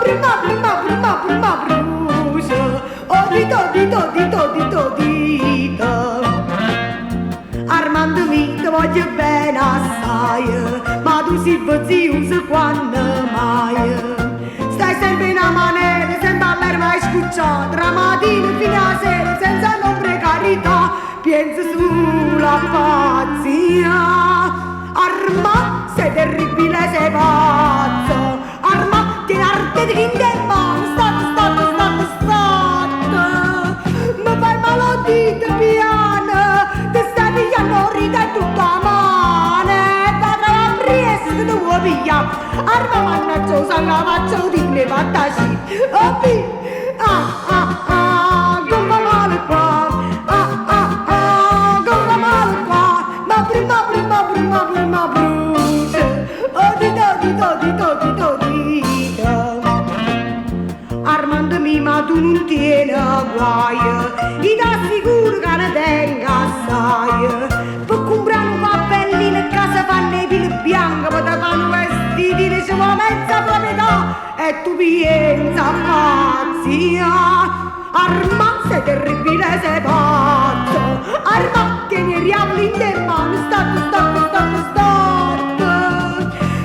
prima brucia. Oh dito. Armando mi ti voglio bene assai, ma tu si faziosa quando mai. Stai sempre in manera, sempre all'erba hai scucciato, tra mattina fino a sera, senza non precarietà, pensa sulla pazzia. Arma, sei terribile, sei pazzo. Arma, tieni arte di chi in mano, state. Mi fai malodito piano, ti stai pigliando rida e tutta mano, e da preso che ti vuoi pigliare. Arma mannaggia, sangue faccio di ne fattaci. Come male qua, come male qua, ma prima brucia. Oh dito. Armando mi ma tu non tieni guai, ti assicuro che ne tenga assai. Per comprare un cappellino a casa fanno i pili bianchi, poi ti fanno vestiti di sua mezza proprietà, e tu pensa pazzia. Arma, sei terribile, sei pazzo. Arma, tieni i riavoli in te mano, state.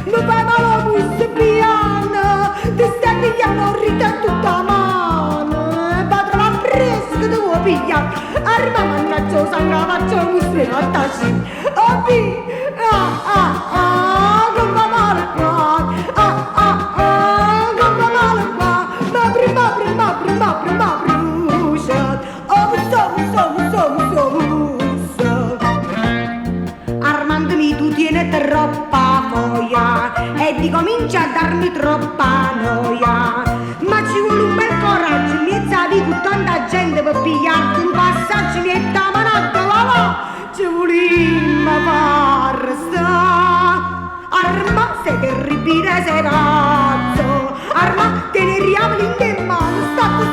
Mi fai male busto piano, ti stai pigliando rita tutta mano, e padre l'ha preso che ti vuoi pigliare. Arma mannaggia, sangue faccio mostri fattaci. Come male qua, come male qua, ma prima brucia. Musso. Armando mi tu tieni troppa voglia e ti comincia a darmi troppa noia, ma ci vuole un bel coraggio, miezza di tanta gente per pigliarti un passaggio, mietta manata, va, ci volimmo far sta. Arma, sei terribile, sei pazzo. Arma, tieni i riavoli in te mano, state.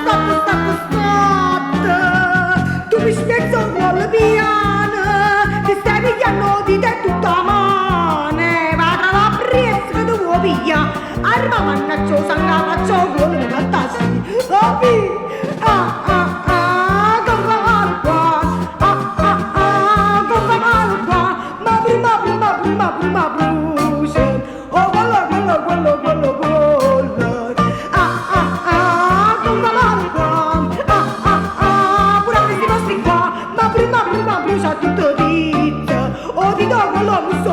Tu mi spezzo un po' piano, ti stai pigliando di te tutta mano, va tra la presa che tu vuoi pigliare. Arma mannaggia, sangue faccio quello che fattassi. Come male qua, ma prima brucia. Oh quello. Come male qua, pure questi nostri qua, ma prima brucia tutto dito. Oh dito quello musso.